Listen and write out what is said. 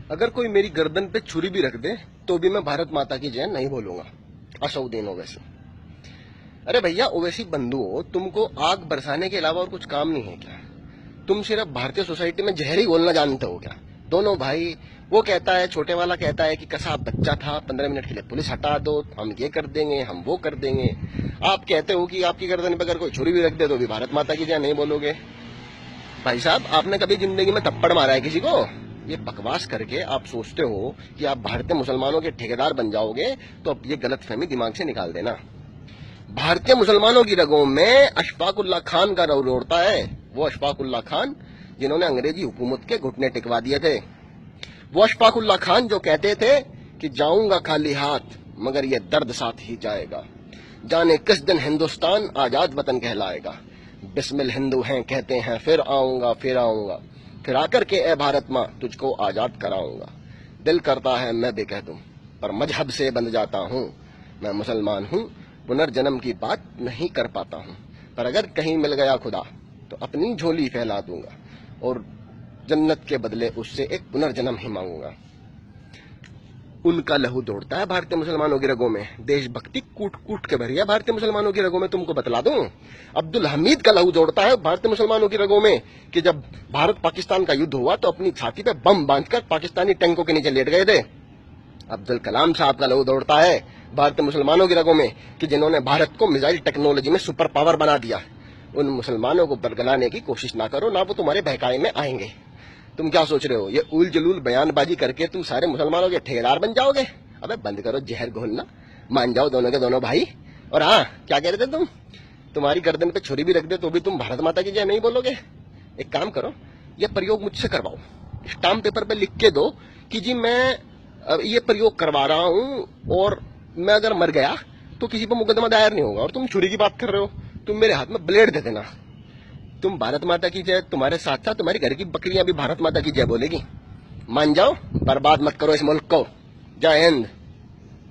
अगर कोई मेरी गर्दन पे छुरी भी रख दे तो भी मैं भारत माता की जय नहीं बोलूंगा। असउद्दीन ओवैसी। अरे भैया ओवैसी बंधु हो, तुमको आग बरसाने के अलावा और कुछ काम नहीं है क्या? तुम सिर्फ भारतीय सोसाइटी में जहर ही घोलना जानते हो क्या? दोनों भाई, वो कहता है, छोटे वाला कहता है कि कसाब बच्चा था, 15 मिनट के लिए पुलिस हटा दो, हम ये कर देंगे, हम वो कर देंगे। आप कहते हो कि आपकी गर्दन पे अगर कोई छुरी भी रख दे तो भी भारत माता की जय नहीं बोलोगे। भाई साहब, आपने कभी जिंदगी में थप्पड़ मारा है किसी को? ये बकवास करके आप सोचते हो कि आप भारतीय मुसलमानों के ठेकेदार बन जाओगे, तो अब ये गलतफहमी दिमाग से निकाल देना। भारतीय मुसलमानों की रगों में अशफाकुल्ला खान का रौल उड़ता है। वो अशफाकुल्ला खान जिन्होंने अंग्रेजी हुकूमत के घुटने टिकवा दिए थे। वो अशफाकुल्ला खान जो कहते थे कि जाऊंगा खाली हाथ मगर ये दर्द साथ ही जाएगा। जाने किस दिन हिंदुस्तान आजाद वतन कहलाएगा। बिस्मिल हिंदू हैं कहते हैं, फिर आऊंगा फिर आकर के ए भारत माँ तुझको आजाद कराऊंगा। दिल करता है मैं भी कह दूं, पर मजहब से बंध जाता हूँ। मैं मुसलमान हूँ, पुनर्जन्म की बात नहीं कर पाता हूँ, पर अगर कहीं मिल गया खुदा तो अपनी झोली फैला दूंगा और जन्नत के बदले उससे एक पुनर्जन्म ही मांगूंगा। उनका लहू दौड़ता है भारतीय मुसलमानों की रगों में। देशभक्ति कूट कूट के भरी है भारतीय मुसलमानों की रगों में, तुमको बतला दूं। अब्दुल हमीद का लहू दौड़ता है भारतीय मुसलमानों की रगों में कि जब भारत पाकिस्तान का युद्ध हुआ तो अपनी छाती पे बम बांधकर पाकिस्तानी टैंकों के नीचे लेट गए थे। अब्दुल कलाम साहब का लहू दौड़ता है भारतीय मुसलमानों की रगों में कि जिन्होंने भारत को मिसाइल टेक्नोलॉजी में सुपर पावर बना दिया। उन मुसलमानों को बरगलाने की कोशिश ना करो, ना वो तुम्हारे बहकावे में आएंगे। तुम क्या सोच रहे हो, ये उल जलूल बयानबाजी करके तुम सारे मुसलमानों के ठेकेदार बन जाओगे? अबे बंद करो जहर घोलना, मान जाओ दोनों के दोनों भाई। और हाँ, क्या कह रहे थे तुम? तुम्हारी गर्दन पे छुरी भी रख दे तो भी तुम भारत माता की जय नहीं बोलोगे? एक काम करो, ये प्रयोग मुझसे करवाओ, स्टाम्प पेपर पे लिख के दो कि जी मैं ये प्रयोग करवा रहा हूँ और मैं अगर मर गया तो किसी पर मुकदमा दायर नहीं होगा। और तुम छुरी की बात कर रहे हो, तुम मेरे हाथ में ब्लेड दे देना। तुम भारत माता की जय, तुम्हारे साथ साथ तुम्हारी घर की बकरियां भी भारत माता की जय बोलेगी। मान जाओ, बर्बाद मत करो इस मुल्क को। जय हिंद।